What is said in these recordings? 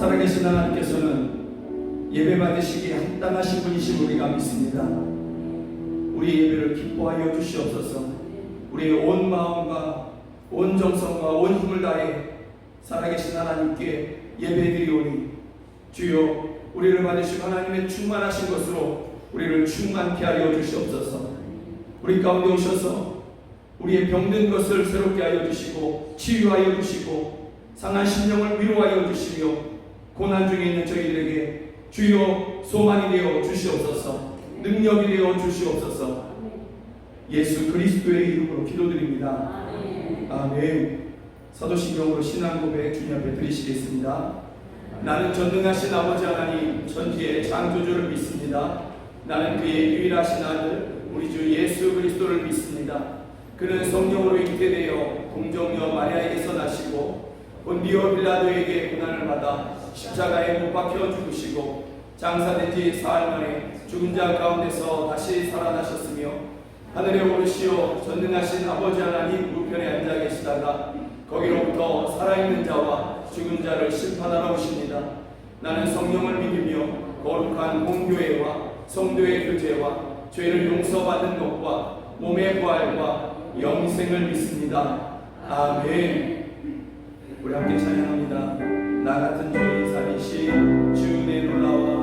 살아계신 하나님께서는 예배 받으시기에 합당하신 분이신 우리가 믿습니다. 우리 예배를 기뻐하여 주시옵소서. 우리의 온 마음과 온 정성과 온 힘을 다해 살아계신 하나님께 예배드리오니 주여 우리를 받으시고 하나님의 충만하신 것으로 우리를 충만케 하여 주시옵소서. 우리 가운데 오셔서 우리의 병든 것을 새롭게 하여 주시고 치유하여 주시고 상한 심령을 위로하여 주시며 고난 중에 있는 저희들에게 주여 소망이 되어 주시옵소서. 능력이 되어 주시옵소서. 예수 그리스도의 이름으로 기도드립니다. 아멘. 사도신경으로 신앙 고백 주님 앞에 드리시겠습니다. 나는 전능하신 아버지 하나님 천지의 창조주를 믿습니다. 나는 그의 유일하신 아들 우리 주 예수 그리스도를 믿습니다. 그는 성령으로 잉태되어 동정녀 마리아에게서 나시고 본디오 빌라도에게 고난을 받아 십자가에 못 박혀 죽으시고 장사된 지 사흘 만에 죽은 자 가운데서 다시 살아나셨으며 하늘에 오르시어 전능하신 아버지 하나님 우편에 앉아 계시다가 거기로부터 살아있는 자와 죽은 자를 심판하러 오십니다. 나는 성령을 믿으며 거룩한 공교회와 성도의 교제와 죄를 용서받는 것과 몸의 부활과 영생을 믿습니다. 아멘. 우리 함께 찬양합니다. 나 같은 죄인 살리신 주 내 놀라와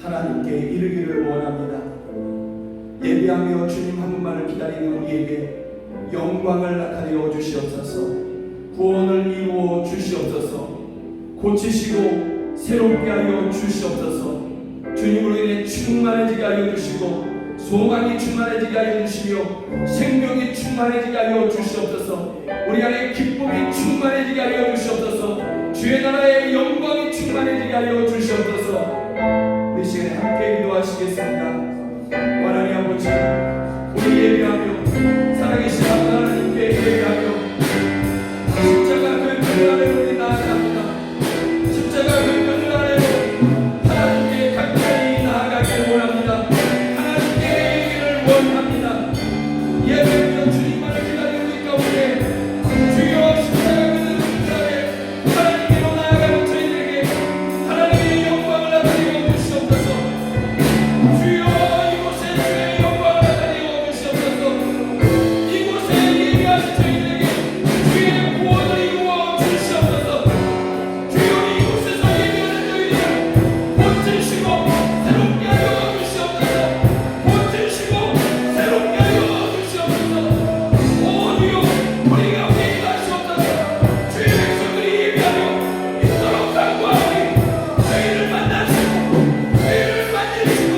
하나님께 이르기를 원합니다. 예배하며 주님 한 분만을 기다리는 우리에게 영광을 나타내어 주시옵소서. 구원을 이루어 주시옵소서. 고치시고 새롭게 하여 주시옵소서. 주님으로 인해 충만해지게 하여 주시고 소망이 충만해지게 하여 주시며 생명이 충만해지게 하여 주시옵소서. 우리 안에 기쁨이 충만해지게 하여 주시옵소서. 주의 나라의 영광이 충만해지게 하여 주시옵소서. 우리 시간에 함께 기도하시겠습니다. 하나님 아버지, 우리 예배하며 살아계신 하나님께 예배하며 십자가 그 뼈를 아래로 우리 나아갑니다. 십자가 그 뼈를 아래로 하나님께 가까이 나아가기를 원합니다. 원합니다. 예배하며 주님만을 기다리는 우리 가운데 주여 십자가 그 아래 하나님께로 나아가는 저희들에게 하나님의 영광을 나타내어 주시옵소서. 주여 이곳에 주의 영광을 나타내어 주시옵소서. 이곳에 예배하는 저희들에게 주의 구원을 이루어 주시옵소서. 주여 이곳에서 예배하는 저희들을 고치시고 새롭게 하여 주시옵소서. 고치시고 새롭게 하여 주시옵소서. 오 주여 우리 가운데 임하시옵소서. 주의 백성들이 예배하며 있도록 간구하오니 저희를 만나시고 저희를 만지시고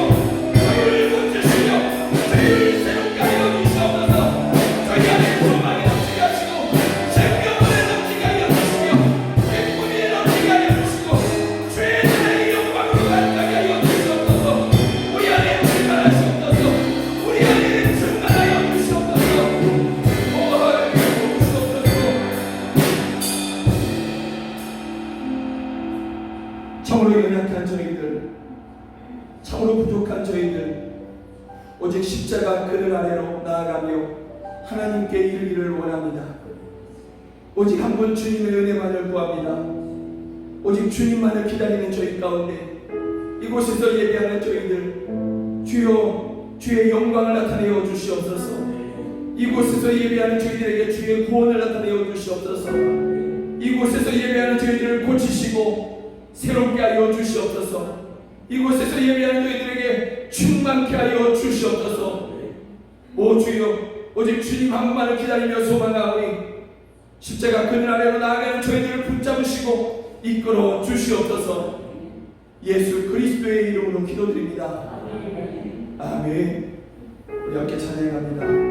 저희를 고치시며 저희를 새롭게 하여 주시옵소서. 저희 안에 소망이 넘치게 하시고 생명을 넘치게 하여 주시며 기쁨이 넘치게 하여 주시고 주의 나라의 영광으로 가득하게 하여 주시옵소서. 우리 안에 충만하시옵소서. 우리 안에 충만하여 주시옵소서. 오 하나님 주시옵소서. 참으로 연약한 저희들, 참으로 부족한 저희들, 오직 십자가 그늘 아래로 나아가며 하나님께 이르기를 원합니다. 오직 한 분 주님의 은혜만을 구합니다. 오직 주님만을 기다리는 저희 가운데 이곳에서 예배하는 저희들, 주여 주의 영광을 나타내어 주시옵소서. 이곳에서 예배하는 저희들에게 주의 구원을 나타내어 주시옵소서. 이곳에서 예배하는 저희들을 고치시고 새롭게 하여 주시옵소서. 이곳에서 예배하는 저희들에게 충만케 하여 주시옵소서. 오 주여 오직 주님 한 분만을 기다리며 소망하오니 십자가 그늘 아래로 나아가는 저희들을 붙잡으시고 이끌어 주시옵소서. 예수 그리스도의 이름으로 기도드립니다. 아멘. 우리 함께 찬양합니다.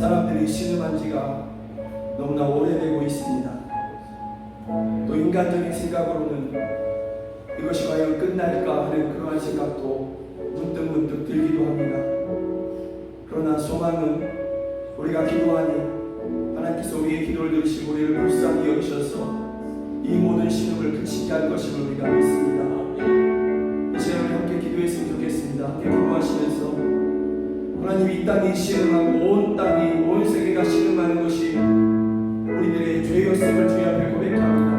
사람들이 신음한 지가 너무나 오래되고 있습니다. 또 인간적인 생각으로는 이것이 과연 끝날까 하는 그러한 생각도 문득문득 들기도 합니다. 그러나 소망은 우리가 기도하니 하나님께서 우리의 기도를 들으시고 우리를 불쌍히 여기셔서 이 모든 신음을 그치게 할 것임을 우리가 믿습니다. 이 시간에 우리 함께 기도했으면 좋겠습니다. 함께 기도하시면서 하나님, 이 땅이 신음하고 온 땅이, 온 세계가 신음하는 것이 우리들의 죄였음을 주님 앞에 고백합니다.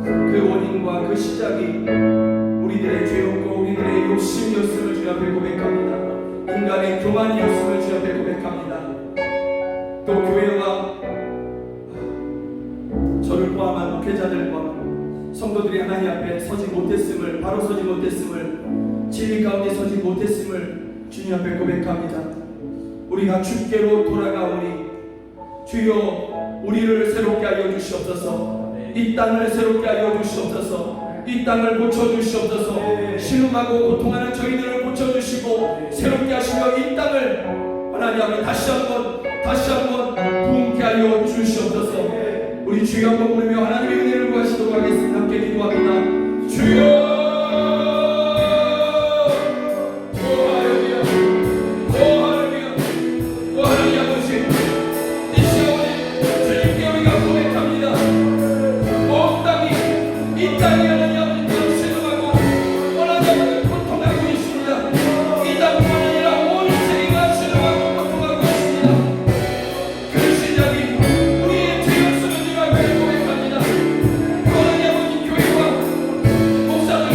그 원인과 그 시작이 우리들의 죄였고 우리들의 욕심이었음을 주님 앞에 고백합니다. 인간의 교만이었음을 주님 앞에 고백합니다. 또 교회와 저를 포함한 목회자들과 성도들이 하나님 앞에 서지 못했음을, 바로 서지 못했음을, 진리 가운데 서지 못했음을 주님 앞에 고백합니다. 우리가 주께로 돌아가오니 주여 우리를 새롭게 하여 주시옵소서. 이 땅을 새롭게 하여 주시옵소서. 이 땅을 고쳐주시옵소서. 신음하고 고통하는 저희들을 고쳐주시고 새롭게 하시며 이 땅을 하나님 앞에 다시 한번 부흥케 하여 주시옵소서. 우리 주여 한번 부르며 하나님의 은혜를 구하시도록 하겠습니다. 함께 기도합니다. 주여 목사들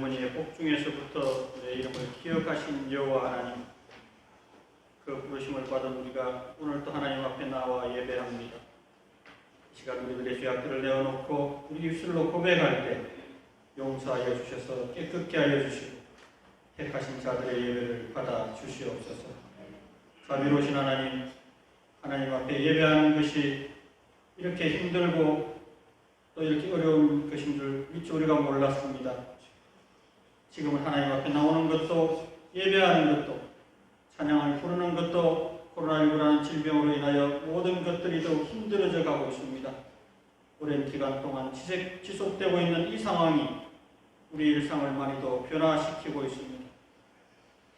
어머니의 복 중에서부터 내 이름을 기억하신 여호와 하나님, 그 부르심을 받은 우리가 오늘 또 하나님 앞에 나와 예배합니다. 이 시간 우리들의 죄악들을 내어놓고 우리 입술로 고백할 때 용서하여 주셔서 깨끗게 하여 주시고 택하신 자들의 예배를 받아 주시옵소서. 자비로우신 하나님, 하나님 앞에 예배하는 것이 이렇게 힘들고 또 이렇게 어려운 것인 줄 미처 우리가 몰랐습니다. 지금은 하나님 앞에 나오는 것도 예배하는 것도 찬양을 부르는 것도 코로나19라는 질병으로 인하여 모든 것들이 더욱 힘들어져 가고 있습니다. 오랜 기간 동안 지속되고 있는 이 상황이 우리 일상을 많이 더 변화시키고 있습니다.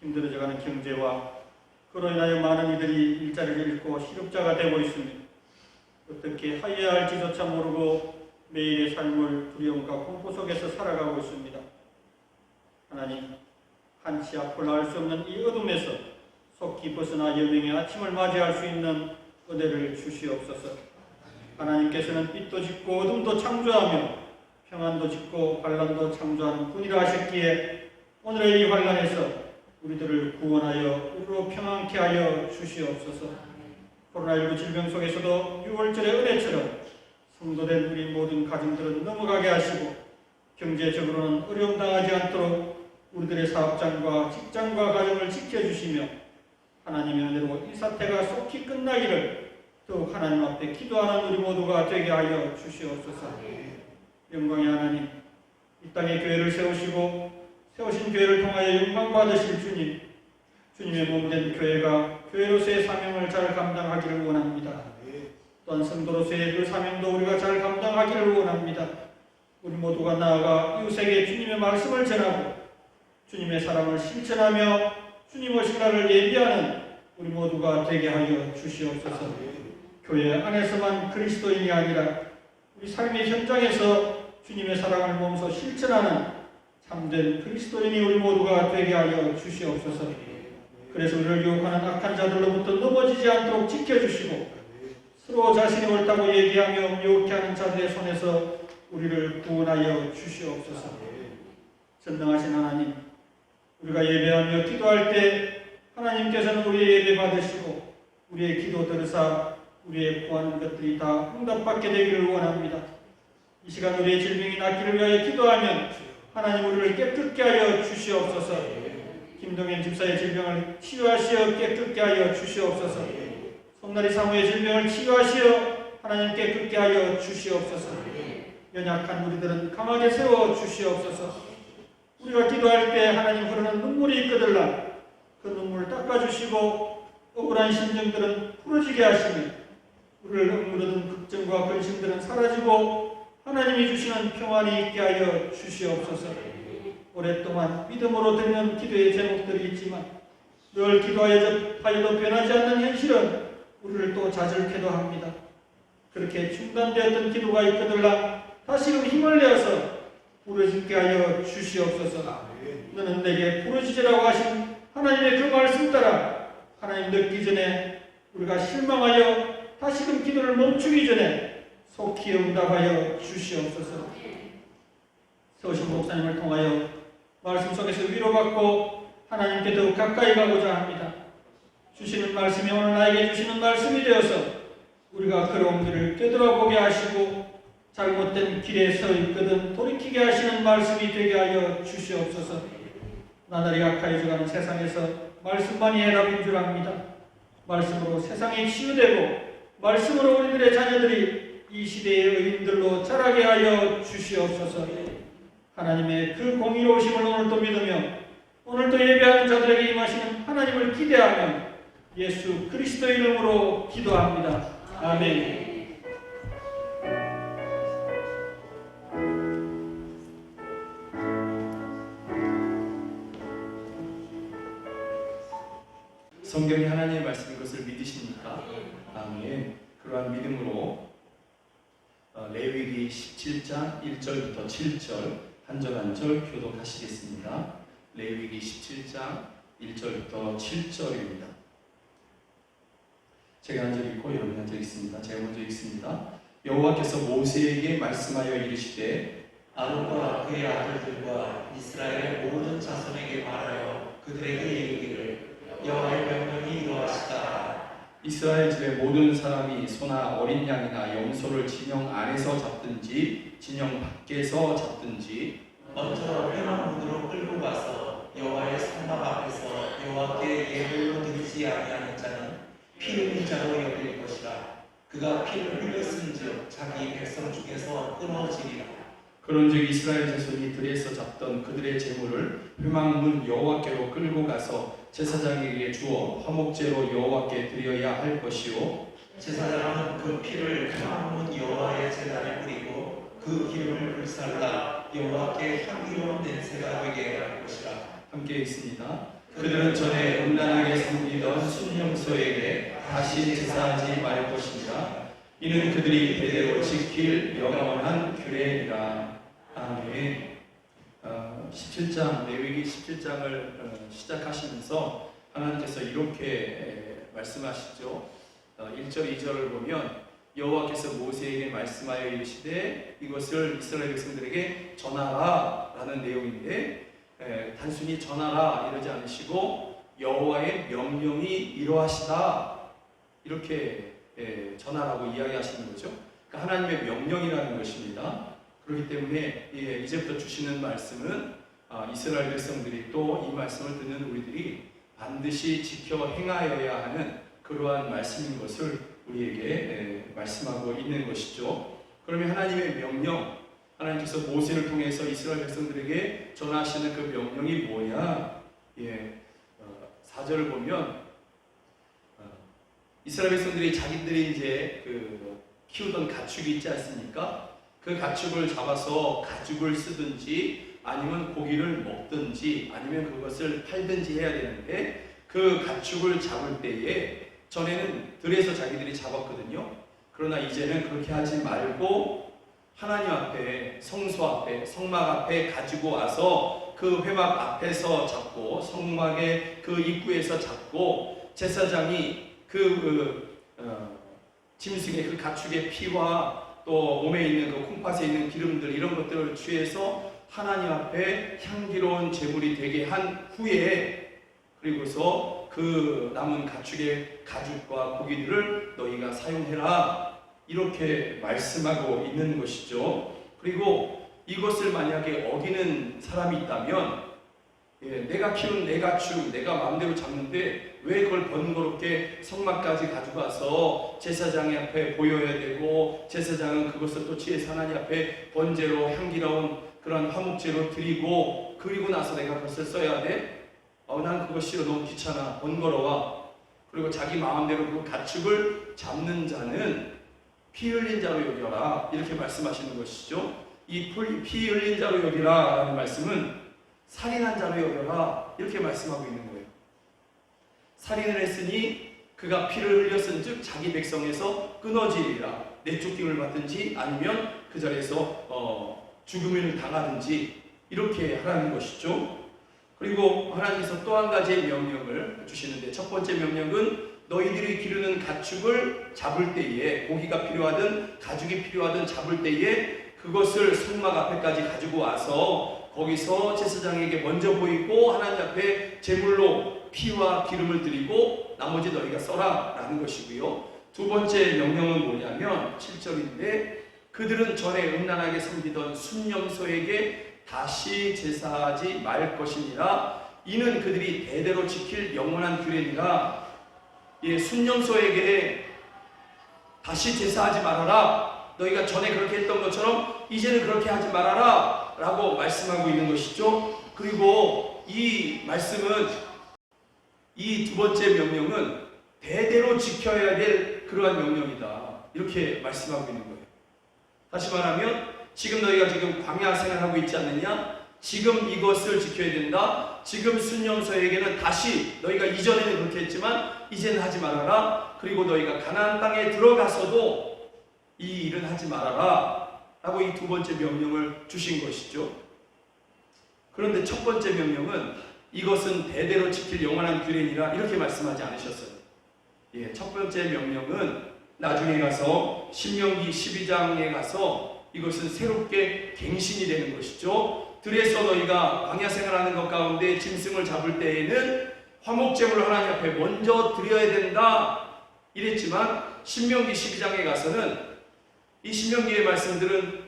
힘들어져가는 경제와 그로 인하여 많은 이들이 일자리를 잃고 실업자가 되고 있습니다. 어떻게 하여야 할지조차 모르고 매일의 삶을 두려움과 공포 속에서 살아가고 있습니다. 하나님, 한치 앞을 알 수 없는 이 어둠에서 속히 벗어나 여명의 아침을 맞이할 수 있는 은혜를 주시옵소서. 하나님께서는 빛도 짓고 어둠도 창조하며 평안도 짓고 환란도 창조하는 분이라 하셨기에 오늘의 이 환란에서 우리들을 구원하여 우리로 평안케 하여 주시옵소서. 코로나19 질병 속에서도 6월절의 은혜처럼 성도된 우리 모든 가정들은 넘어가게 하시고 경제적으로는 어려움 당하지 않도록 우리들의 사업장과 직장과 가정을 지켜주시며 하나님의 은혜로 이 사태가 속히 끝나기를 더욱 하나님 앞에 기도하는 우리 모두가 되게 하여 주시옵소서. 영광의 하나님, 이 땅에 교회를 세우시고 세우신 교회를 통하여 영광 받으실 주님, 주님의 몸된 교회가 교회로서의 사명을 잘 감당하기를 원합니다. 또한 성도로서의 그 사명도 우리가 잘 감당하기를 원합니다. 우리 모두가 나아가 이웃에게 주님의 말씀을 전하고 주님의 사랑을 실천하며 주님 오실 날을 예비하는 우리 모두가 되게 하여 주시옵소서. 교회 안에서만 그리스도인이 아니라 우리 삶의 현장에서 주님의 사랑을 몸소 실천하는 참된 그리스도인이 우리 모두가 되게 하여 주시옵소서. 그래서 우리를 유혹하는 악한 자들로부터 넘어지지 않도록 지켜주시고 서로 자신이 옳다고 얘기하며 유혹해 하는 자들의 손에서 우리를 구원하여 주시옵소서. 전능하신 하나님, 우리가 예배하며 기도할 때 하나님께서는 우리의 예배 받으시고 우리의 기도 들으사 우리의 구하는 것들이 다 응답받게 되기를 원합니다. 이 시간 우리의 질병이 낫기를 위하여 기도하면 하나님 우리를 깨끗게 하여 주시옵소서. 김동현 집사의 질병을 치유하시어 깨끗게 하여 주시옵소서. 손나리 사모의 질병을 치유하시어 하나님 깨끗게 하여 주시옵소서. 연약한 우리들은 강하게 세워 주시옵소서. 우리가 기도할 때 하나님 흐르는 눈물이 있거들라 그 눈물을 닦아주시고 억울한 심정들은 풀어지게 하시며 우리를 억누르던 걱정과 근심들은 사라지고 하나님이 주시는 평안이 있게 하여 주시옵소서. 오랫동안 믿음으로 드리는 기도의 제목들이 있지만 늘 기도하여도 변하지 않는 현실은 우리를 또 자절케도 합니다. 그렇게 중단되었던 기도가 있거들라 다시금 힘을 내어서 부르짖게 하여 주시옵소서. 너는 내게 부르짖으라고 하신 하나님의 그 말씀 따라 하나님 늦기 전에 우리가 실망하여 다시금 기도를 멈추기 전에 속히 응답하여 주시옵소서. 서우신 목사님을 통하여 말씀 속에서 위로받고 하나님께 더욱 가까이 가고자 합니다. 주시는 말씀이 오늘 나에게 주시는 말씀이 되어서 우리가 걸어온 길을 되돌아보게 하시고 잘못된 길에 서 있거든 돌이키게 하시는 말씀이 되게 하여 주시옵소서. 나날이 약해져가는 세상에서 말씀만이 해답인 줄 압니다. 말씀으로 세상이 치유되고 말씀으로 우리들의 자녀들이 이 시대의 의인들로 자라게 하여 주시옵소서. 하나님의 그 공의로우심을 오늘도 믿으며 오늘도 예배하는 자들에게 임하시는 하나님을 기대하며 예수 그리스도의 이름으로 기도합니다. 아멘. 성경이 하나님의 말씀인 것을 믿으십니까? 아멘. 그러한 믿음으로 레위기 17장 1절부터 7절 한 절 한 절 교독하시겠습니다. 레위기 17장 1절부터 7절입니다. 제가 한 절 읽고 여러분이 한 절 읽습니다. 제가 먼저 읽습니다. 여호와께서 모세에게 말씀하여 이르시되 아론과 그의 아들들과 이스라엘의 모든 자손에게 말하여 그들에게 이르기를 여호와의 명령이 이러하시다. 이스라엘 집의 모든 사람이 소나 어린 양이나 염소를 진영 안에서 잡든지 진영 밖에서 잡든지 먼저 회막문으로 끌고 가서 여호와의 성막 앞에서 여호와께 예물로 드리지 아니하는 자는 피 흘린 자로 여길 것이라. 그가 피를 흘렸은즉 자기 백성 중에서 끊어지리라. 그런즉 이스라엘 자손이 들에서 잡던 그들의 제물을 회막문 여호와께로 끌고 가서 제사장에게 주어 화목제로 여호와께 드려야 할 것이요 제사장은 그 피를 회막문 여호와의 제단에 뿌리고 그 기름을 불살라 여호와께 향기로운 냄새가 되게 할 것이라. 함께 있습니다. 그들은 전에 음란하게 섬기던 순념소에게 다시 제사하지 말 것이니라. 이는 그들이 대대로 지킬 영원한 규례니라. 아멘. 17장 레위기 17장을 시작하시면서 하나님께서 이렇게 말씀하시죠. 1절 2절을 보면 여호와께서 모세에게 말씀하여 이르시되 이것을 이스라엘 백성들에게 전하라 라는 내용인데 단순히 전하라 이러지 않으시고 여호와의 명령이 이러하시다 이렇게 전하라고 이야기하시는 거죠. 그러니까 하나님의 명령이라는 것입니다. 그렇기 때문에 이제부터 주시는 말씀은 이스라엘 백성들이 또 이 말씀을 듣는 우리들이 반드시 지켜 행하여야 하는 그러한 말씀인 것을 우리에게 말씀하고 있는 것이죠. 그러면 하나님의 명령, 하나님께서 모세를 통해서 이스라엘 백성들에게 전하시는 그 명령이 뭐냐? 4절을 보면 이스라엘 백성들이 자기들이 이제 키우던 가축이 있지 않습니까? 그 가축을 잡아서 가죽을 쓰든지 아니면 고기를 먹든지 아니면 그것을 팔든지 해야 되는데 그 가축을 잡을 때에 전에는 들에서 자기들이 잡았거든요. 그러나 이제는 그렇게 하지 말고 하나님 앞에 성소 앞에 성막 앞에 가지고 와서 그 회막 앞에서 잡고 성막의 그 입구에서 잡고 제사장이 짐승의 그 가축의 피와 또 몸에 있는 그 콩팥에 있는 기름들 이런 것들을 취해서 하나님 앞에 향기로운 제물이 되게 한 후에 그리고서 그 남은 가축의 가죽과 고기들을 너희가 사용해라 이렇게 말씀하고 있는 것이죠. 그리고 이것을 만약에 어기는 사람이 있다면 내가 키운 내 가축 내가 마음대로 잡는데 왜 그걸 번거롭게 성막까지 가져가서 제사장 앞에 보여야 되고 제사장은 그것을 또 취해서 하나님 앞에 번제로 향기로운 그런 화목제로 드리고 그리고 나서 내가 그것을 써야 돼? 난 그거 싫어 너무 귀찮아 번거로워. 그리고 자기 마음대로 그 가축을 잡는 자는 피 흘린 자로 여겨라 이렇게 말씀하시는 것이죠. 이 피 흘린 자로 여기라 라는 말씀은 살인한 자로 여겨라 이렇게 말씀하고 있는 거예요. 살인을 했으니 그가 피를 흘렸은즉 자기 백성에서 끊어지리라. 내쫓김을 받든지 아니면 그 자리에서 죽음을 당하든지 이렇게 하라는 것이죠. 그리고 하나님께서 또 한 가지의 명령을 주시는데 첫 번째 명령은 너희들이 기르는 가축을 잡을 때에 고기가 필요하든 가죽이 필요하든 잡을 때에 그것을 성막 앞에까지 가지고 와서 거기서 제사장에게 먼저 보이고 하나님 앞에 제물로 피와 기름을 드리고 나머지 너희가 써라 라는 것이고요. 두 번째 명령은 뭐냐면 7절인데 그들은 전에 음란하게 섬기던 순념소에게 다시 제사하지 말 것이니라. 이는 그들이 대대로 지킬 영원한 규례니라. 순념소에게 다시 제사하지 말아라. 너희가 전에 그렇게 했던 것처럼 이제는 그렇게 하지 말아라 라고 말씀하고 있는 것이죠. 그리고 이 말씀은 이 두 번째 명령은 대대로 지켜야 될 그러한 명령이다 이렇게 말씀하고 있는 거예요. 다시 말하면 지금 너희가 지금 광야 생활하고 있지 않느냐? 지금 이것을 지켜야 된다. 지금 순념소에게는 다시 너희가 이전에는 그렇게 했지만 이제는 하지 말아라. 그리고 너희가 가나안 땅에 들어가서도 이 일은 하지 말아라 라고 이 두 번째 명령을 주신 것이죠. 그런데 첫 번째 명령은 이것은 대대로 지킬 영원한 규례니라 이렇게 말씀하지 않으셨어요. 첫 번째 명령은 나중에 가서 신명기 12장에 가서 이것은 새롭게 갱신이 되는 것이죠. 들에서 너희가 광야 생활하는 것 가운데 짐승을 잡을 때에는 화목제물을 하나님 앞에 먼저 드려야 된다 이랬지만 신명기 12장에 가서는 이 신명기의 말씀들은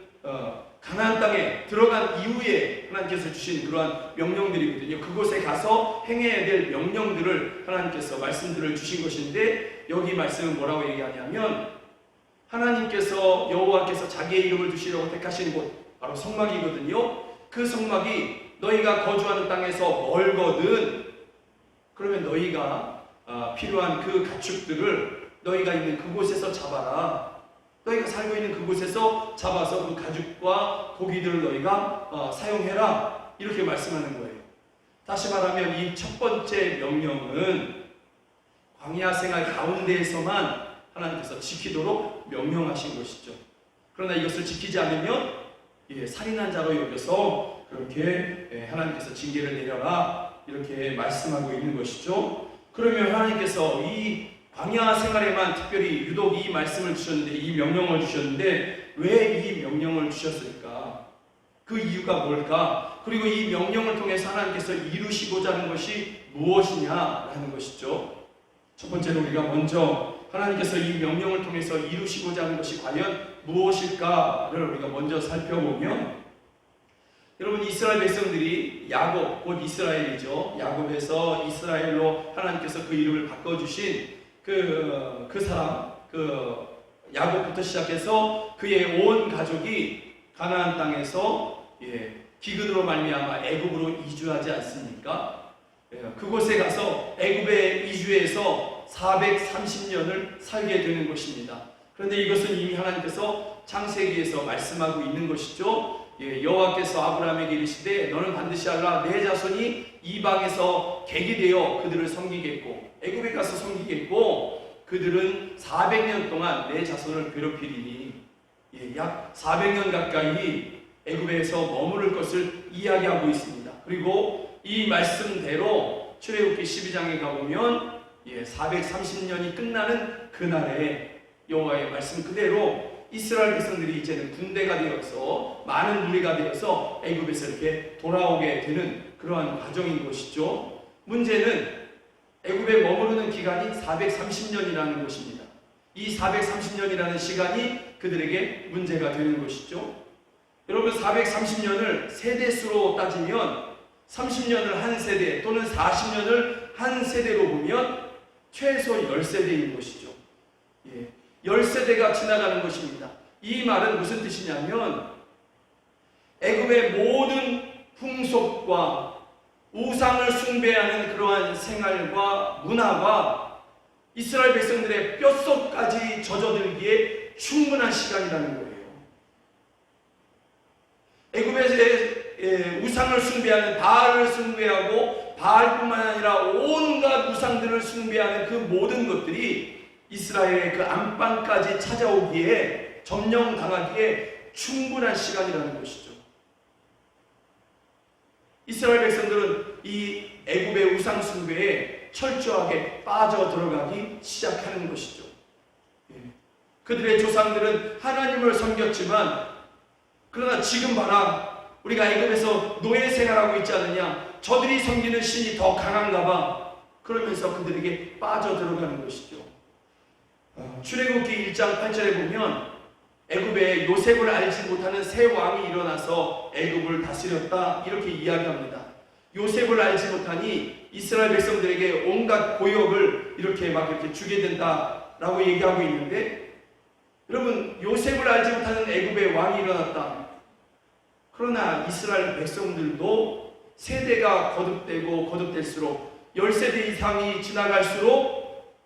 가나안 땅에 들어간 이후에 하나님께서 주신 그러한 명령들이거든요. 그곳에 가서 행해야 될 명령들을 하나님께서 말씀들을 주신 것인데 여기 말씀은 뭐라고 얘기하냐면 하나님께서 여호와께서 자기의 이름을 두시려고 택하신 곳 바로 성막이거든요. 그 성막이 너희가 거주하는 땅에서 멀거든. 그러면 너희가 필요한 그 가축들을 너희가 있는 그곳에서 잡아라. 너희가 살고 있는 그곳에서 잡아서 그 가죽과 고기들을 너희가 사용해라. 이렇게 말씀하는 거예요. 다시 말하면 이 첫 번째 명령은 광야 생활 가운데에서만 하나님께서 지키도록 명령하신 것이죠. 그러나 이것을 지키지 않으면 살인한 자로 여겨서 그렇게 하나님께서 징계를 내려라 이렇게 말씀하고 있는 것이죠. 그러면 하나님께서 이 광야 생활에만 특별히 유독 이 말씀을 주셨는데 이 명령을 주셨는데 왜 이 명령을 주셨을까? 그 이유가 뭘까? 그리고 이 명령을 통해서 하나님께서 이루시고자 하는 것이 무엇이냐라는 것이죠. 첫 번째로 우리가 먼저 하나님께서 이 명령을 통해서 이루시고자 하는 것이 과연 무엇일까를 우리가 먼저 살펴보면 여러분 이스라엘 백성들이 야곱 곧 이스라엘이죠. 야곱에서 이스라엘로 하나님께서 그 이름을 바꿔주신 그 사람 야곱부터 시작해서 그의 온 가족이 가나안 땅에서 기근으로 말미암아 애굽으로 이주하지 않습니까? 그곳에 가서 애굽에 이주해서 430년을 살게 되는 것입니다. 그런데 이것은 이미 하나님께서 창세기에서 말씀하고 있는 것이죠. 여호와께서 아브라함에게 이르시되 너는 반드시 알라 내 자손이 이방에서 객이 되어 그들을 섬기겠고 애굽에 가서 섬기겠고 그들은 400년 동안 내 자손을 괴롭히리니 약 400년 가까이 애굽에서 머무를 것을 이야기하고 있습니다. 그리고 이 말씀대로 출애굽기 12장에 가보면 430년이 끝나는 그날에 여호와의 말씀 그대로 이스라엘 백성들이 이제는 군대가 되어서 많은 무리가 되어서 애굽에서 이렇게 돌아오게 되는 그러한 과정인 것이죠. 문제는 애굽에 머무르는 기간이 430년이라는 것입니다. 이 430년이라는 시간이 그들에게 문제가 되는 것이죠. 여러분 430년을 세대수로 따지면 30년을 한 세대 또는 40년을 한 세대로 보면 최소 10세대인 것이죠. 10세대가 지나가는 것입니다. 이 말은 무슨 뜻이냐면 애굽의 모든 풍속과 우상을 숭배하는 그러한 생활과 문화가 이스라엘 백성들의 뼛속까지 젖어들기에 충분한 시간이라는 거예요. 애굽의 우상을 숭배하는 바알을 숭배하고 바알뿐만 아니라 온갖 우상들을 숭배하는 그 모든 것들이 이스라엘의 그 안방까지 찾아오기에 점령당하기에 충분한 시간이라는 것이죠. 이스라엘 백성들은 이 애굽의 우상 숭배에 철저하게 빠져들어가기 시작하는 것이죠. 그들의 조상들은 하나님을 섬겼지만 그러나 지금 봐라 우리가 애굽에서 노예 생활하고 있지 않느냐 저들이 섬기는 신이 더 강한가 봐 그러면서 그들에게 빠져들어가는 것이죠. 출애굽기 1장 8절에 보면 애굽에 요셉을 알지 못하는 새 왕이 일어나서 애굽을 다스렸다 이렇게 이야기합니다. 요셉을 알지 못하니 이스라엘 백성들에게 온갖 고역을 이렇게 주게 된다라고 얘기하고 있는데 여러분 요셉을 알지 못하는 애굽의 왕이 일어났다. 그러나 이스라엘 백성들도 세대가 거듭되고 거듭될수록 10세대 이상이 지나갈수록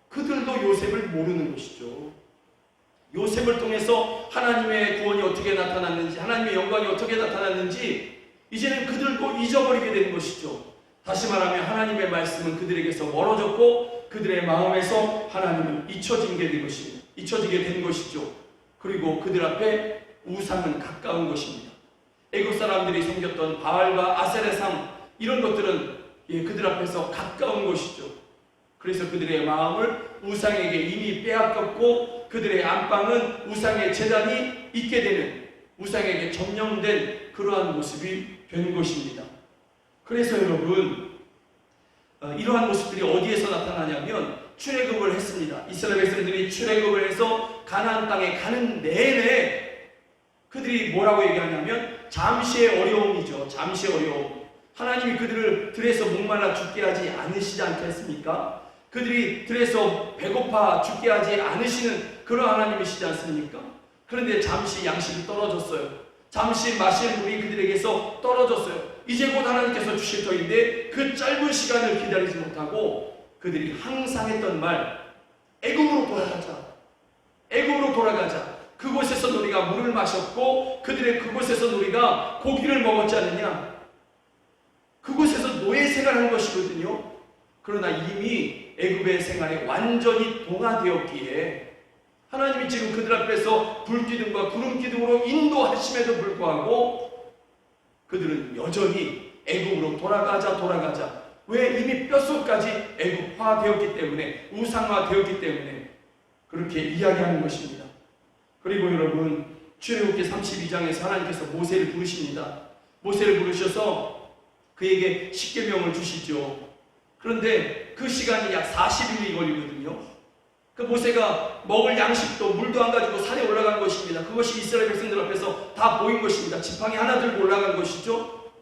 그들도 요셉을 모르는 것이죠. 요셉을 통해서 하나님의 구원이 어떻게 나타났는지 하나님의 영광이 어떻게 나타났는지 이제는 그들도 잊어버리게 되는 것이죠. 다시 말하면 하나님의 말씀은 그들에게서 멀어졌고 그들의 마음에서 하나님은 잊혀지게 된 것이죠. 그리고 그들 앞에 우상은 가까운 것입니다. 애굽 사람들이 섬겼던 바알과 아세레상 이런 것들은 그들 앞에서 가까운 것이죠. 그래서 그들의 마음을 우상에게 이미 빼앗겼고 그들의 안방은 우상의 제단이 있게 되는 우상에게 점령된 그러한 모습이 된 것입니다. 그래서 여러분, 이러한 모습들이 어디에서 나타나냐면 출애굽을 했습니다. 이스라엘 백성들이 출애굽을 해서 가나안 땅에 가는 내내 그들이 뭐라고 얘기하냐면 잠시의 어려움이죠. 잠시의 어려움. 하나님이 그들을 들에서 목말라 죽게 하지 않으시지 않겠습니까? 그들이 들에서 배고파 죽게 하지 않으시는 그런 하나님이시지 않습니까? 그런데 잠시 양식이 떨어졌어요. 잠시 마실 물이 그들에게서 떨어졌어요. 이제 곧 하나님께서 주실 터인데 그 짧은 시간을 기다리지 못하고 그들이 항상 했던 말, 애굽으로 돌아가자. 애굽으로 돌아가자. 그곳에서 우리가 물을 마셨고 그들의 그곳에서 우리가 고기를 먹었지 않느냐. 그곳에서 노예 생활한 것이거든요. 그러나 이미 애굽의 생활에 완전히 동화되었기에 하나님이 지금 그들 앞에서 불기둥과 구름기둥으로 인도하심에도 불구하고 그들은 여전히 애굽으로 돌아가자. 왜? 이미 뼛속까지 애굽화되었기 때문에, 우상화되었기 때문에 그렇게 이야기하는 것입니다. 그리고 여러분, 출애굽기 32장에서 하나님께서 모세를 부르십니다. 모세를 부르셔서 그에게 십계명을 주시죠. 그런데 그 시간이 약 40일이 걸리거든요. 그 모세가 먹을 양식도 물도 안 가지고 산에 올라간 것입니다. 그것이 이스라엘 백성들 앞에서 다 보인 것입니다. 지팡이 하나 들고 올라간 것이죠.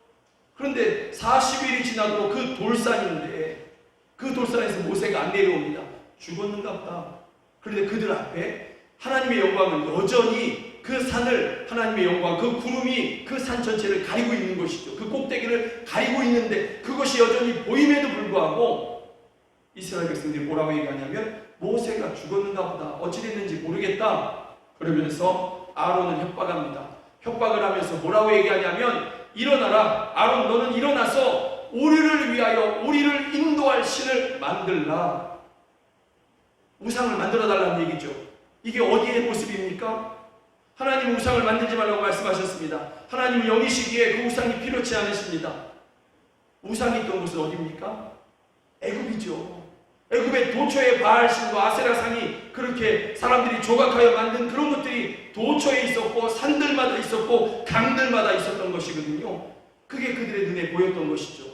그런데 40일이 지나도록 그 돌산인데 그 돌산에서 모세가 안 내려옵니다. 죽었는가 보다. 그런데 그들 앞에 하나님의 영광은 여전히 그 산을, 하나님의 영광, 그 구름이 그 산 전체를 가리고 있는 것이죠. 그 꼭대기를 가리고 있는데 그것이 여전히 보임에도 불구하고 이스라엘 백성들이 뭐라고 얘기하냐면 모세가 죽었는가 보다. 어찌 됐는지 모르겠다. 그러면서 아론을 협박합니다. 협박을 하면서 뭐라고 얘기하냐면 일어나라. 아론, 너는 일어나서 우리를 위하여 우리를 인도할 신을 만들라. 우상을 만들어 달라는 얘기죠. 이게 어디의 모습입니까? 하나님 우상을 만들지 말라고 말씀하셨습니다. 하나님은 영이시기에 그 우상이 필요치 않으십니다. 우상이 있던 곳은 어디입니까? 애굽이죠. 애굽의 도처에 바알신과 아세라상이 그렇게 사람들이 조각하여 만든 그런 것들이 도처에 있었고 산들마다 있었고 강들마다 있었던 것이거든요. 그게 그들의 눈에 보였던 것이죠.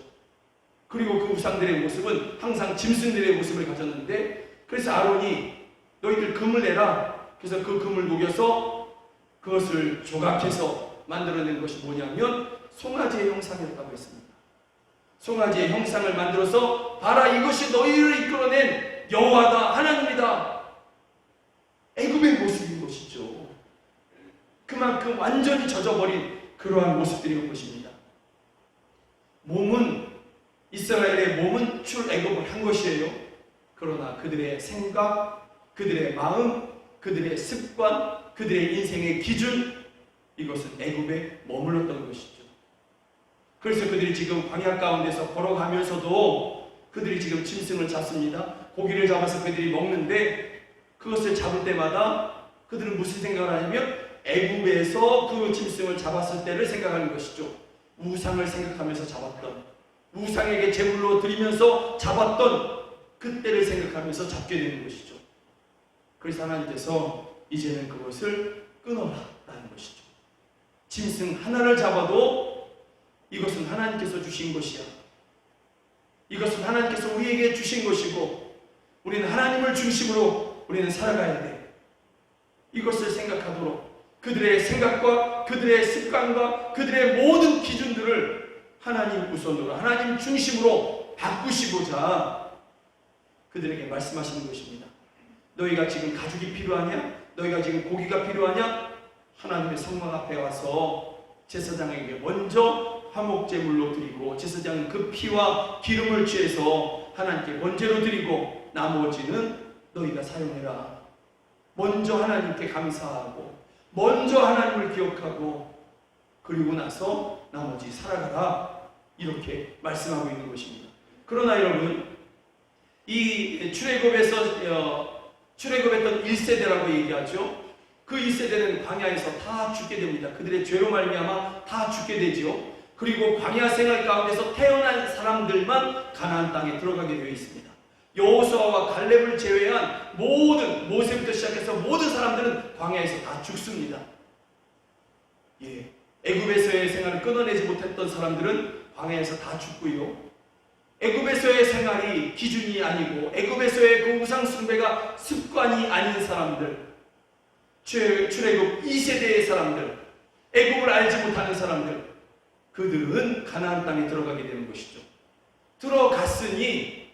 그리고 그 우상들의 모습은 항상 짐승들의 모습을 가졌는데, 그래서 아론이 너희들 금을 내라. 그래서 그 금을 녹여서 그것을 조각해서 만들어낸 것이 뭐냐면 송아지의 형상이었다고 했습니다. 송아지의 형상을 만들어서 봐라, 이것이 너희를 이끌어낸 여호와다, 하나님이다. 애굽의 모습인 것이죠. 그만큼 완전히 젖어버린 그러한 모습들인 것입니다. 이스라엘의 몸은 출애굽을 한 것이에요. 그러나 그들의 생각, 그들의 마음, 그들의 습관, 그들의 인생의 기준, 이것은 애굽에 머물렀던 것이죠. 그래서 그들이 지금 광야 가운데서 걸어가면서도 그들이 지금 짐승을 잡습니다. 고기를 잡아서 그들이 먹는데 그것을 잡을 때마다 그들은 무슨 생각을 하냐면 애굽에서 그 짐승을 잡았을 때를 생각하는 것이죠. 우상을 생각하면서 잡았던, 우상에게 제물로 드리면서 잡았던 그때를 생각하면서 잡게 되는 것이죠. 그래서 하나님께서 이제는 그것을 끊어라라는 것이죠. 짐승 하나를 잡아도 이것은 하나님께서 주신 것이야. 이것은 하나님께서 우리에게 주신 것이고 우리는 하나님을 중심으로 우리는 살아가야 돼. 이것을 생각하도록 그들의 생각과 그들의 습관과 그들의 모든 기준들을 하나님 우선으로, 하나님 중심으로 바꾸시고자 그들에게 말씀하시는 것입니다. 너희가 지금 가죽이 필요하냐? 너희가 지금 고기가 필요하냐? 하나님의 성막 앞에 와서 제사장에게 먼저 화목제물로 드리고 제사장은 그 피와 기름을 취해서 하나님께 번제로 드리고 나머지는 너희가 사용해라. 먼저 하나님께 감사하고 먼저 하나님을 기억하고 그리고 나서 나머지 살아가라. 이렇게 말씀하고 있는 것입니다. 그러나 여러분, 이 출애굽했던 1세대라고 얘기하죠. 그 1세대는 광야에서 다 죽게 됩니다. 그들의 죄로 말미암아 다 죽게 되지요. 그리고 광야 생활 가운데서 태어난 사람들만 가나안 땅에 들어가게 되어 있습니다. 여호수아와 갈렙을 제외한 모든, 모세부터 시작해서 모든 사람들은 광야에서 다 죽습니다. 애굽에서의 생활을 끊어내지 못했던 사람들은 광야에서 다 죽고요. 애굽에서의 생활이 기준이 아니고 애굽에서의 그 우상 숭배가 습관이 아닌 사람들, 출애굽 2세대의 사람들, 애굽을 알지 못하는 사람들, 그들은 가나안 땅에 들어가게 되는 것이죠. 들어갔으니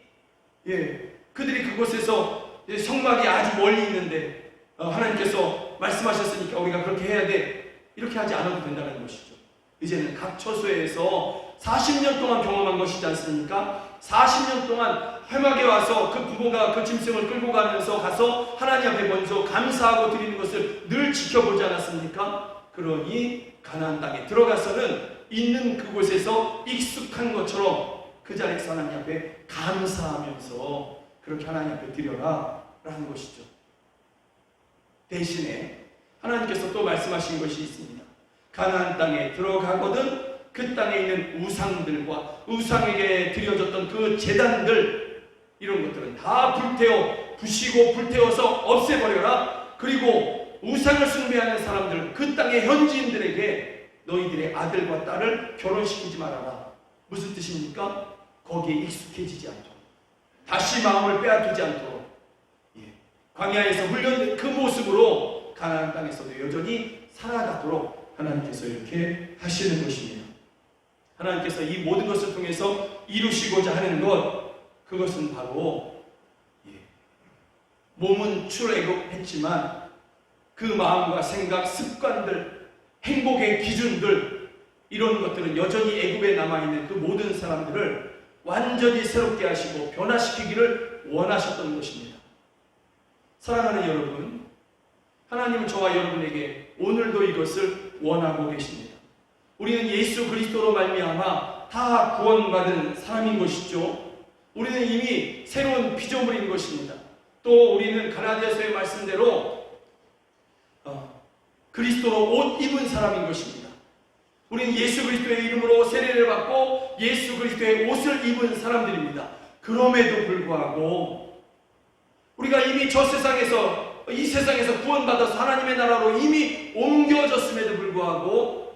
그들이 그곳에서 성막이 아주 멀리 있는데 하나님께서 말씀하셨으니까 우리가 그렇게 해야 돼, 이렇게 하지 않아도 된다는 것이죠. 이제는 각 처소에서 40년 동안 경험한 것이지 않습니까? 40년 동안 회막에 와서 그 부모가 그 짐승을 끌고 가면서 가서 하나님 앞에 먼저 감사하고 드리는 것을 늘 지켜보지 않았습니까? 그러니 가나안 땅에 들어가서는 있는 그곳에서 익숙한 것처럼 그 자리에서 하나님 앞에 감사하면서 그렇게 하나님 앞에 드려라 라는 것이죠. 대신에 하나님께서 또 말씀하신 것이 있습니다. 가나안 땅에 들어가거든 그 땅에 있는 우상들과 우상에게 드려졌던 그 제단들, 이런 것들은 다 부시고 불태워서 없애버려라. 그리고 우상을 숭배하는 사람들, 그 땅의 현지인들에게 너희들의 아들과 딸을 결혼시키지 말아라. 무슨 뜻입니까? 거기에 익숙해지지 않도록, 다시 마음을 빼앗기지 않도록, 광야에서 훈련된 그 모습으로 가나안 땅에서도 여전히 살아가도록 하나님께서 이렇게 하시는 것입니다. 하나님께서 이 모든 것을 통해서 이루시고자 하는 것, 그것은 바로 몸은 출애굽했지만 그 마음과 생각, 습관들, 행복의 기준들, 이런 것들은 여전히 애굽에 남아있는 그 모든 사람들을 완전히 새롭게 하시고 변화시키기를 원하셨던 것입니다. 사랑하는 여러분, 하나님은 저와 여러분에게 오늘도 이것을 원하고 계십니다. 우리는 예수 그리스도로 말미암아 다 구원받은 사람인 것이죠. 우리는 이미 새로운 피조물인 것입니다. 또 우리는 갈라디아서의 말씀대로 그리스도로 옷 입은 사람인 것입니다. 우리는 예수 그리스도의 이름으로 세례를 받고 예수 그리스도의 옷을 입은 사람들입니다. 그럼에도 불구하고 우리가 이미 저 세상에서, 이 세상에서 구원받아서 하나님의 나라로 이미 옮겨졌음에도 불구하고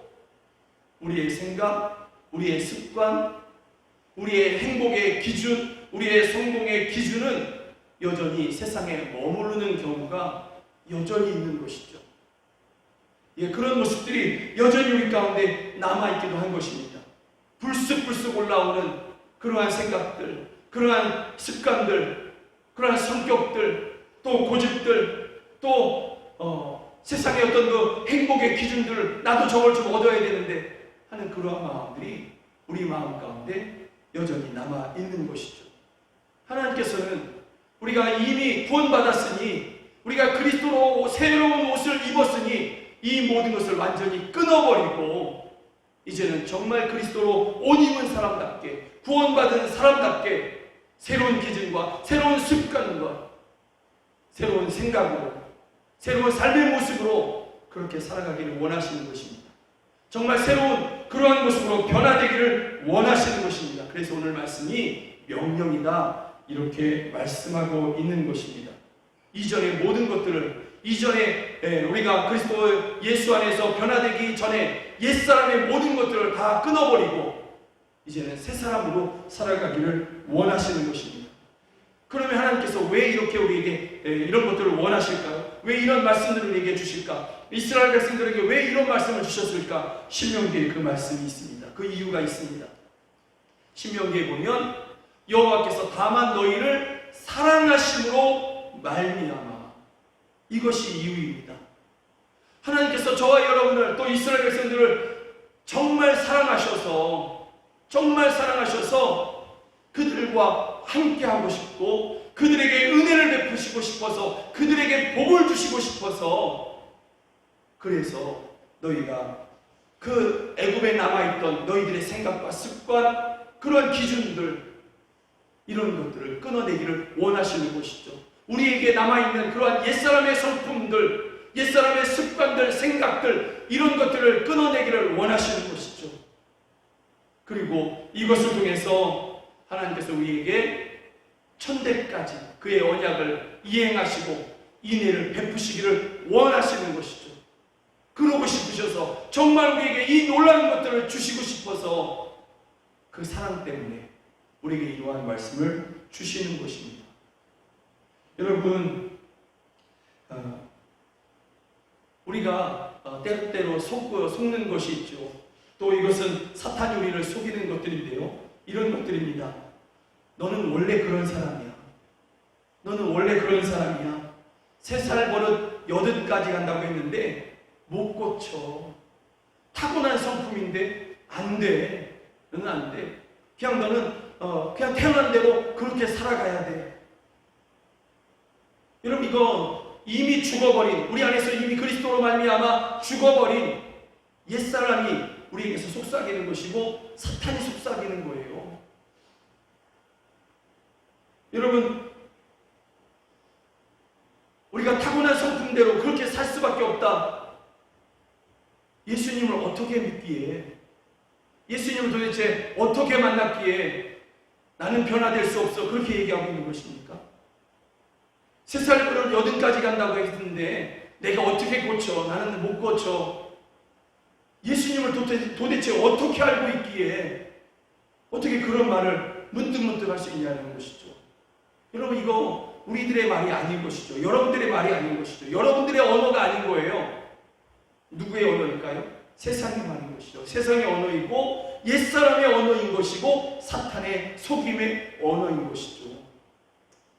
우리의 생각, 우리의 습관, 우리의 행복의 기준, 우리의 성공의 기준은 여전히 세상에 머무르는 경우가 여전히 있는 것이죠. 그런 모습들이 여전히 우리 가운데 남아있기도 한 것입니다. 불쑥불쑥 올라오는 그러한 생각들, 그러한 습관들, 그러한 성격들, 또 고집들, 또 세상의 어떤 그 행복의 기준들을 나도 저걸 좀 얻어야 되는데 하는 그러한 마음들이 우리 마음 가운데 여전히 남아있는 것이죠. 하나님께서는 우리가 이미 구원받았으니, 우리가 그리스도로 새로운 옷을 입었으니 이 모든 것을 완전히 끊어버리고 이제는 정말 그리스도로 옷 입은 사람답게, 구원받은 사람답게 새로운 기준과 새로운 습관과 새로운 생각으로, 새로운 삶의 모습으로 그렇게 살아가기를 원하시는 것입니다. 정말 새로운 그러한 모습으로 변화되기를 원하시는 것입니다. 그래서 오늘 말씀이 명령이다, 이렇게 말씀하고 있는 것입니다. 이전의 모든 것들을, 이전에 우리가 그리스도 예수 안에서 변화되기 전에 옛사람의 모든 것들을 다 끊어버리고 이제는 새 사람으로 살아가기를 원하시는 것입니다. 그러면 하나님께서 왜 이렇게 우리에게 이런 것들을 원하실까요? 왜 이런 말씀들을 우리에게 주실까? 이스라엘 백성들에게 왜 이런 말씀을 주셨을까? 신명기에 그 말씀이 있습니다. 그 이유가 있습니다. 신명기에 보면 여호와께서 다만 너희를 사랑하심으로 말미암아, 이것이 이유입니다. 하나님께서 저와 여러분을, 또 이스라엘 백성들을 정말 사랑하셔서 그들과 함께하고 싶고 그들에게 은혜를 베푸시고 싶어서, 그들에게 복을 주시고 싶어서, 그래서 너희가 그 애굽에 남아있던 너희들의 생각과 습관, 그런 기준들, 이런 것들을 끊어내기를 원하시는 것이죠. 우리에게 남아있는 그러한 옛사람의 성품들, 옛사람의 습관들, 생각들, 이런 것들을 끊어내기를 원하시는 것이죠. 그리고 이것을 통해서 하나님께서 우리에게 천대까지 그의 언약을 이행하시고 인애를 베푸시기를 원하시는 것이죠. 그러고 싶으셔서 하셔서 정말 우리에게 이 놀라운 것들을 주시고 싶어서 그 사랑 때문에 우리에게 이러한 말씀을 주시는 것입니다. 여러분, 우리가 때때로 속는 것이 있죠. 또 이것은 사탄이 우리를 속이는 것들인데요. 이런 것들입니다. 너는 원래 그런 사람이야. 너는 원래 그런 사람이야. 3살 버릇 80까지 간다고 했는데 못 고쳐. 타고난 성품인데 안 돼. 너는 안 돼. 그냥 너는 그냥 태어난 대로 그렇게 살아가야 돼. 여러분, 이거 이미 죽어버린, 우리 안에서 이미 그리스도로 말미암아 죽어버린 옛사람이 우리에게서 속삭이는 것이고 사탄이 속삭이는 거예요. 여러분, 우리가 타고난 성품대로 그렇게 살 수밖에 없다. 예수님을 어떻게 믿기에, 예수님을 도대체 어떻게 만났기에 나는 변화될 수 없어, 그렇게 얘기하고 있는 것입니까? 3살 버릇 80까지 간다고 했는데 내가 어떻게 고쳐? 나는 못 고쳐. 예수님을 도대체 어떻게 알고 있기에 어떻게 그런 말을 문득문득 할 수 있냐는 것이죠. 여러분, 이거 우리들의 말이 아닌 것이죠. 여러분들의 말이 아닌 것이죠. 여러분들의 언어가 아닌 거예요. 누구의 언어일까요? 세상의 말인 것이죠. 세상의 언어이고 옛사람의 언어인 것이고 사탄의 속임의 언어인 것이죠.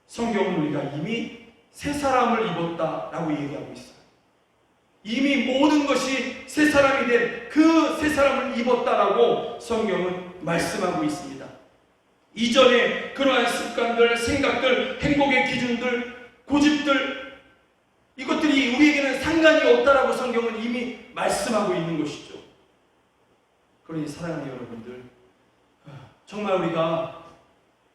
성경은 우리가 이미 새 사람을 입었다라고 얘기하고 있어요. 이미 모든 것이 새 사람이 된 그 새 사람을 입었다라고 성경은 말씀하고 있습니다. 이전에 그러한 습관들, 생각들, 행복의 기준들, 고집들, 이것들이 우리에게는 상관이 없다라고 성경은 이미 말씀하고 있는 것이죠. 그러니 사랑하는 여러분들, 정말 우리가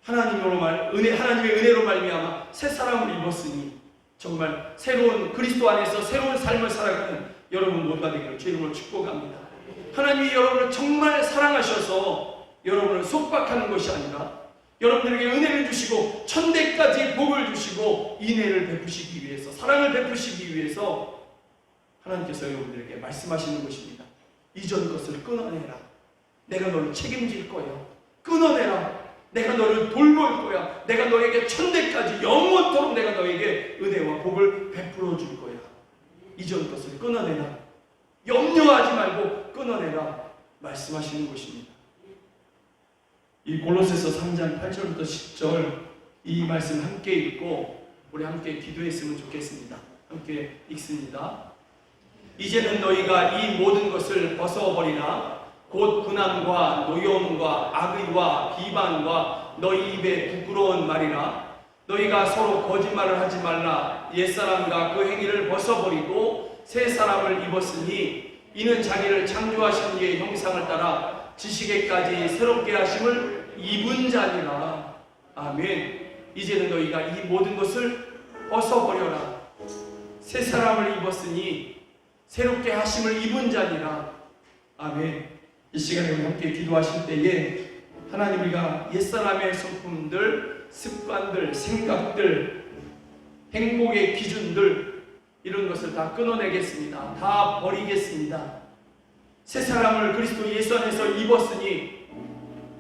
하나님의 은혜로 말미암아 새 사람을 입었으니 정말 새로운 그리스도 안에서 새로운 삶을 살아가는 여러분 모두가 되기를 주의 이름으로 축복합니다. 하나님이 여러분을 정말 사랑하셔서 여러분을 속박하는 것이 아니라 여러분들에게 은혜를 주시고 천대까지 복을 주시고 인애를 베푸시기 위해서, 사랑을 베푸시기 위해서 하나님께서 여러분들에게 말씀하시는 것입니다. 이전 것을 끊어내라. 내가 너를 책임질 거야. 끊어내라. 내가 너를 돌볼 거야. 내가 너에게 천대까지 영원토록 내가 너에게 은혜와 복을 베풀어 줄 거야. 이전 것을 끊어내라. 염려하지 말고 끊어내라. 말씀하시는 것입니다. 이 골로새서 3장 8절부터 10절 이 말씀 함께 읽고 우리 함께 기도했으면 좋겠습니다. 함께 읽습니다. 이제는 너희가 이 모든 것을 벗어버리나 곧 분함과 노여움과 악의와 비방과 너희 입에 부끄러운 말이라. 너희가 서로 거짓말을 하지 말라. 옛사람과 그 행위를 벗어버리고 새 사람을 입었으니 이는 자기를 창조하신 이의 형상을 따라 지식에까지 새롭게 하심을 입은 자니라. 아멘. 이제는 너희가 이 모든 것을 벗어버려라. 새 사람을 입었으니 새롭게 하심을 입은 자니라. 아멘. 이 시간에 우리 함께 기도하실 때에 하나님, 우리가 옛사람의 성품들, 습관들, 생각들, 행복의 기준들 이런 것을 다 끊어내겠습니다. 다 버리겠습니다. 새 사람을 그리스도 예수 안에서 입었으니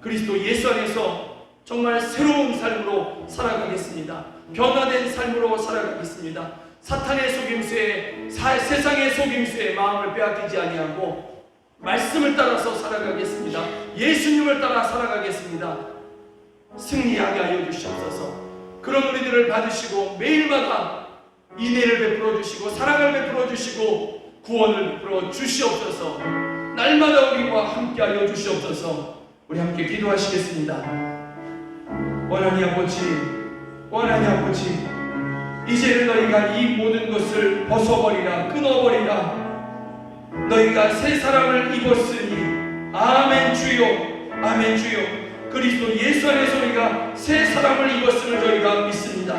그리스도 예수 안에서 정말 새로운 삶으로 살아가겠습니다. 변화된 삶으로 살아가겠습니다. 사탄의 속임수에, 세상의 속임수에 마음을 빼앗기지 아니하고 말씀을 따라서 살아가겠습니다. 예수님을 따라 살아가겠습니다. 승리하게 하여 주시옵소서. 그런 우리들을 받으시고 매일마다 인애를 베풀어 주시고 사랑을 베풀어 주시고 구원을 베풀어 주시옵소서. 날마다 우리와 함께 하여 주시옵소서. 우리 함께 기도하시겠습니다. 원하니 아버지, 원하니 아버지, 이제는 너희가 이 모든 것을 벗어버리라, 끊어버리라. 너희가 새 사람을 입었으니 아멘 주여, 아멘 주여. 그리스도 예수 안에서 우리가 새 사람을 입었음을 저희가 믿습니다.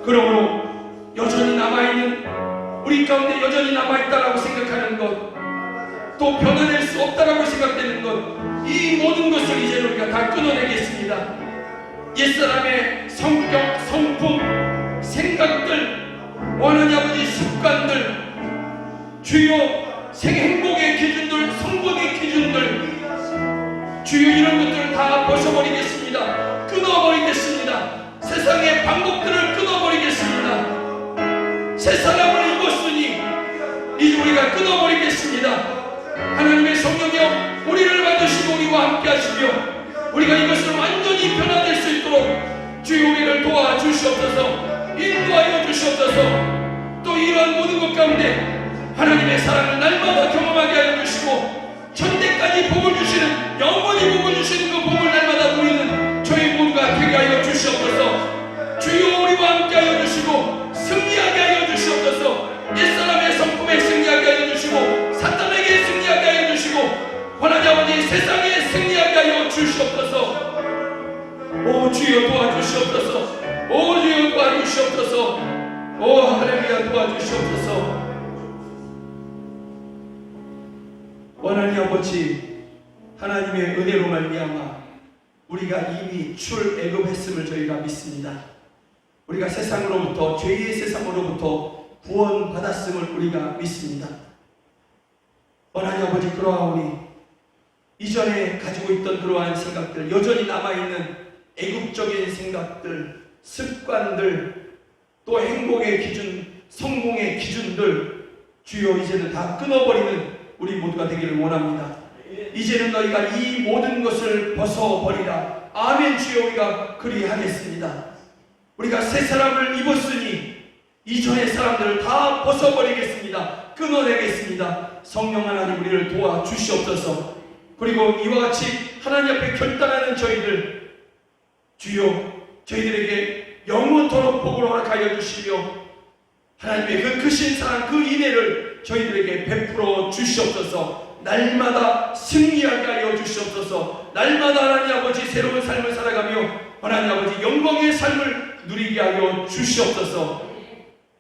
그러므로 여전히 남아있는, 우리 가운데 여전히 남아있다라고 생각하는 것, 또 변화될 수 없다라고 생각되는 것, 이 모든 것을 이제 우리가 다 끊어내겠습니다. 옛사람의 성격, 성품, 생각들, 원하니 아버지 습관들, 주여 행복의 기준들, 성공의 기준들, 주여 이런 것들을 다 벗어버리겠습니다. 끊어버리겠습니다. 세상의 방법들을 끊어버리겠습니다. 새 사람을 입었으니 이제 우리가 끊어버리겠습니다. 하나님의 성령이여 우리를 만드시고 우리와 함께 하시며 우리가 이것을 완전히 변화될 수 있도록 주여 우리를 도와주시옵소서. 인도하여 주시옵소서. 또 이러한 모든 것 가운데 하나님의 사랑을 날마다 경험하게 하여 주시고 천대까지 복을 주시는, 영원히 복을 주시는 그 복을 날마다 누리는 저희 모두가 되게 하여 주시옵소서. 주여 우리와 함께 하여 주시고 승리하게 하여 주시옵소서. 옛사람의 성품에 승리하게 하여 주시고 사탄에게 승리하게 하여 주시고 하나님 아버지 세상에 승리하게 하여 주시옵소서. 오 주여 도와주시옵소서. 오 주여 도와주시옵소서. 오 할렐루야 도와주시옵소서. 원하니 아버지 하나님의 은혜로 말미암아 우리가 이미 출애굽했음을 저희가 믿습니다. 우리가 세상으로부터, 죄의 세상으로부터 구원받았음을 우리가 믿습니다. 원하니 아버지 그러하오니 이전에 가지고 있던 그러한 생각들, 여전히 남아있는 애국적인 생각들, 습관들, 또 행복의 기준, 성공의 기준들 주여 이제는 다 끊어버리는 우리 모두가 되기를 원합니다. 이제는 너희가 이 모든 것을 벗어버리라. 아멘. 주여 우리가 그리하겠습니다. 우리가 새 사람을 입었으니 이전의 사람들을 다 벗어버리겠습니다. 끊어내겠습니다. 성령 하나님 우리를 도와주시옵소서. 그리고 이와 같이 하나님 앞에 결단하는 저희들 주여 저희들에게 영원토록 복을 허락하여 주시며 하나님의 그 크신 사랑, 그 인애를 저희들에게 베풀어 주시옵소서. 날마다 승리하게 하여 주시옵소서. 날마다 하나님 아버지 새로운 삶을 살아가며 하나님 아버지 영광의 삶을 누리게 하여 주시옵소서.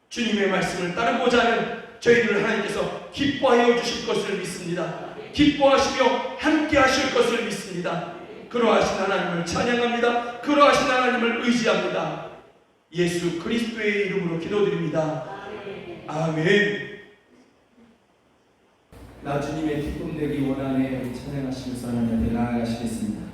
주님의 말씀을 따르고자 하는 저희들을 하나님께서 기뻐하여 주실 것을 믿습니다. 기뻐하시며 함께 하실 것을 믿습니다. 그러하신 하나님을 찬양합니다. 그러하신 하나님을 의지합니다. 예수 그리스도의 이름으로 기도드립니다. 아멘. 나 주님의 기쁨 되기 원하네 찬양하시면서 하나님 앞에 나아가시겠습니다.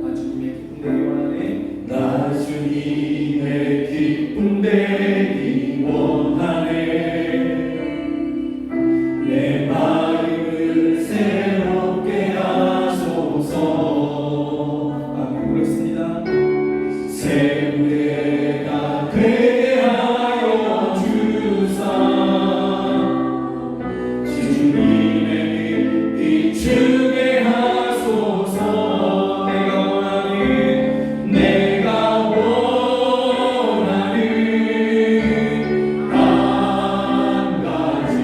나 주님의 기쁨 되기 원하네. 나 주님의 기쁨 되기 원하네. 내 마음을 새롭게 하소서. 아멘. 그렇습니다. 새 무대가 되게 하여 주사. 주님의 빛 비추게 하소서. 내가 원하는 한 가지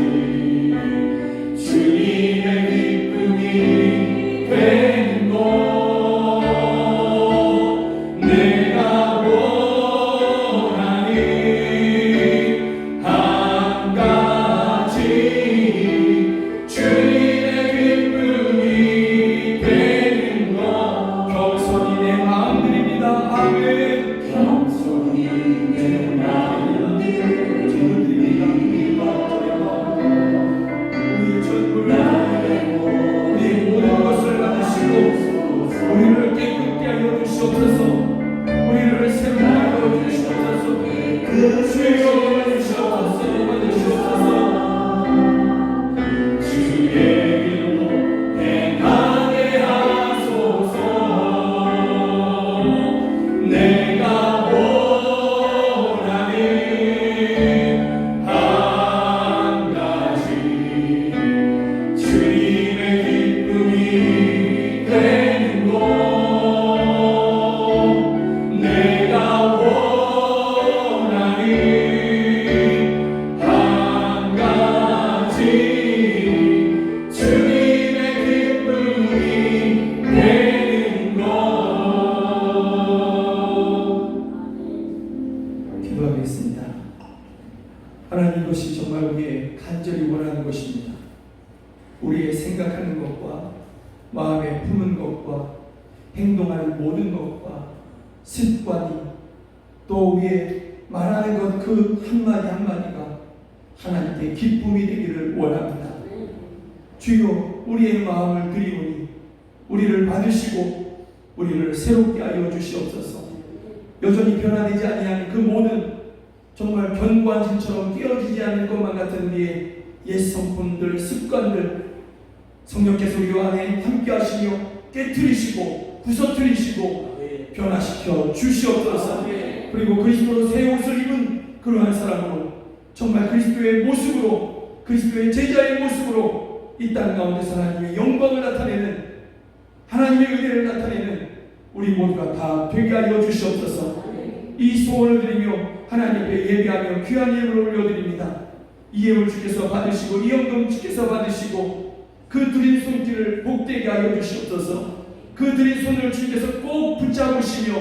주님의 기쁨이 되는 것. 내가 원하는 한 가지 주님의 기쁨이 되는 것. 겸손히 내 마음 드립니다. 아멘. 겸손히 내 마음 드립니다. 우리의 전부를 우리의 모든 것을 받으시고 우리를 깨끗게 하여 주시옵소서. 우리를 새롭게 하여 주시옵소서. 그 주여 주시옵소서. 주시옵소서. 주의 길로 행하게 하소서. 내가 원하는 한 가지 주님의 기쁨이 되는 것. 내가 원하는 한 가지 주님의 기쁨이 되는 것. 기도하겠습니다. 하나님 이것이 정말 우리의 간절히 원하는 것입니다. 우리의 생각하는 것과 마음에 품은 것과 행동하는 모든 것과 습관이 또 우리의 말하는 것 그 한마디 한마디가 하나님께 기쁨이 되기를 원합니다. 주여 우리의 마음을 드리오니 우리를 받으시고 우리를 새롭게 하여 주시옵소서. 여전히 변화되지 아니하는 그 모든 정말 견고한 진처럼 깨어지지 않는 것만 같은 우리의 옛 성품들, 습관들 성령께서 우리 안에 함께 하시며 깨트리시고 부서뜨리시고 변화시켜 주시옵소서. 그리고 그리스도로 새 옷을 입은 그러한 사람으로 정말 그리스도의 모습으로 그리스도의 제자의 모습으로 이 땅 가운데서 하나님의 영광을 나타내는 하나님의 은혜를 나타내는 우리 모두가 다 되게 하여 주시옵소서. 이 소원을 드리며 하나님 앞에 예배하며 귀한 예물을 올려드립니다. 이 예물 주께서 받으시고 이 연금 주께서 받으시고 그 드린 손길을 복되게 하여 주시옵소서. 그 드린 손을 주께서 꼭 붙잡으시며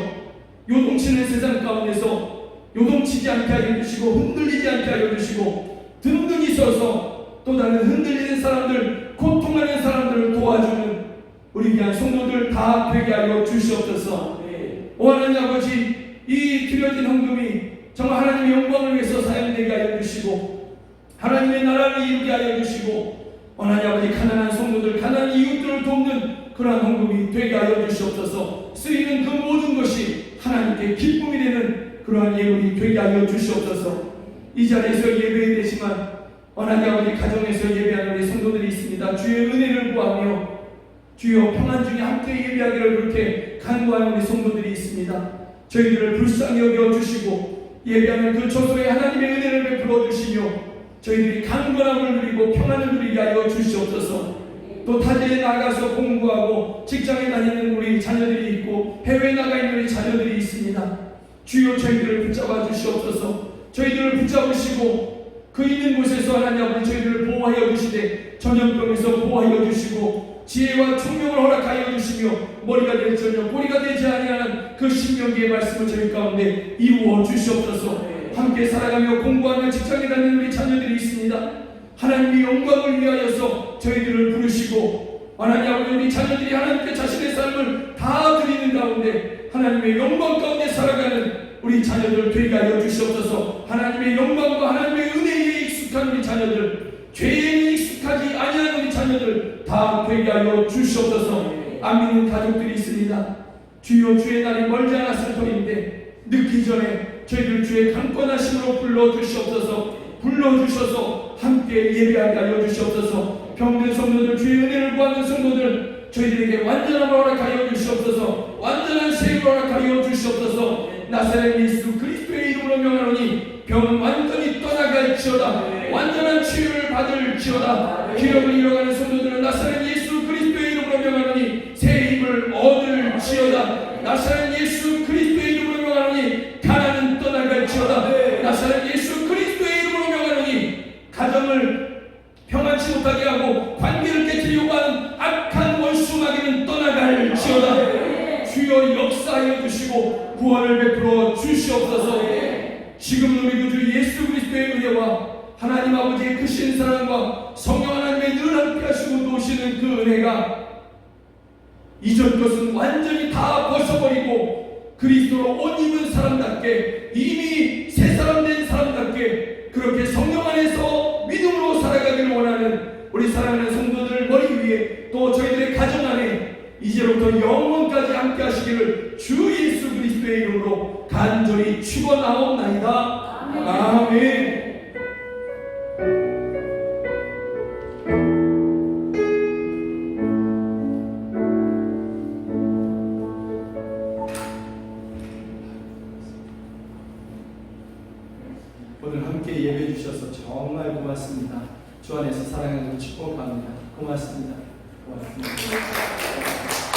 요동치는 세상 가운데서 요동치지 않게 하여 주시고 흔들리지 않게 하여 주시고 든든히 서서 또 다른 흔들리는 사람들, 고통하는 사람들을 도와주는 우리 귀한 성도들 다 되게 하여 주시옵소서. 오 하나님 아버지, 이 드려진 헌금이 정말 하나님의 영광을 위해서 사용되게 하여 주시고 하나님의 나라를 이루게 하여 주시고 하나님 아버지 가난한 성도들, 가난한 이웃들을 돕는 그러한 헌금이 되게 하여 주시옵소서. 쓰이는 그 모든 것이 하나님께 기쁨이 되는 그러한 예물이 되게 하여 주시옵소서. 이 자리에서 예배되지만 하나님 아버지 가정에서 예배하는 우리 성도들이 있습니다. 주의 은혜를 구하며 주여 평안 중에 함께 예배하기를 그렇게 간구하는 우리 성도들이 있습니다. 저희들을 불쌍히 여겨주시고 예배하는 그 처소에 하나님의 은혜를 베풀어 주시며 저희들이 강건함을 누리고 평안을 누리게 하여 주시옵소서. 또 타지에 나가서 공부하고 직장에 다니는 우리 자녀들이 있고 해외에 나가 있는 우리 자녀들이 있습니다. 주여 저희들을 붙잡아 주시옵소서. 저희들을 붙잡으시고 그 있는 곳에서 하나님 아버지 저희들을 보호하여 주시되 전염병에서 보호하여 주시고 지혜와 총명을 허락하여 주시며 머리가 될지언정 꼬리가 되지 아니하는 그 신명기의 말씀을 저희 가운데 이루어 주시옵소서. 함께 살아가며 공부하며 직장에 다니는 우리 자녀들이 있습니다. 하나님의 영광을 위하여서 저희들을 부르시고 하나님 아버지 우리 자녀들이 하나님께 자신의 삶을 다 드리는 가운데 하나님의 영광 가운데 살아가는 우리 자녀들 되게 하여 주시옵소서. 하나님의 영광과 하나님의 은혜에 익숙한 우리 자녀들, 죄에 익숙하지 아니하는 우리 자녀들 다 되게 하여 주시옵소서. 안 믿는 가족들이 있습니다. 주여 주의 날이 멀지 않았을 터인데 늦기 전에 저희들 주의 강권하심으로 불러주시옵소서. 불러주셔서 함께 예배하게 하여 주시옵소서. 병든 성도들, 주의 은혜를 구하는 성도들 저희들에게 완전함을 허락하여 주시옵소서. 완전한 세임을 허락하여 주시옵소서. 나사렛 예수 그리스도의 이름으로 명하노니 병은 완전히 떠나갈지어다. 완전한 치유를 받을지어다. 기력을 잃어가는 성도들은 나사렛 예수 그리스도의 이름으로 명하노니 새 힘을 얻을지어다. 나사렛 예수 그리스도의 이름으로 명하노니 가난은 떠나갈지어다. 나사렛 예수 그리스도의 이름으로 명하노니 가정을 평안치 못하게 하고 관계를 깨뜨리려고 하는 악한 원수 마귀는 떠나갈지어다. 주여 역사하여 주시고 구원을 베풀어 주시옵소서. 지금 우리 주 예수 그리스도의 은혜와 하나님 아버지의 크신 사랑과 성령 하나님의 늘 함께 하시고 도우시는 그 은혜가 이전 것은 완전히 다 벗어버리고 그리스도로 옷 입은 사람답게 이미 새 사람 된 사람답게 그렇게 성령 안에서 믿음으로 살아가기를 원하는 우리 사랑하는 성도들 머리 위에 또 저희들의 가정 안에 이제부터 영원까지 함께 하시기를 주 예수 그리스도의 이름으로 간절히 축원하옵나이다. 아멘. 오늘 함께 예배해 주셔서 정말 고맙습니다. 주 안에서 사랑하는 축복합니다. 고맙습니다. 고맙습니다.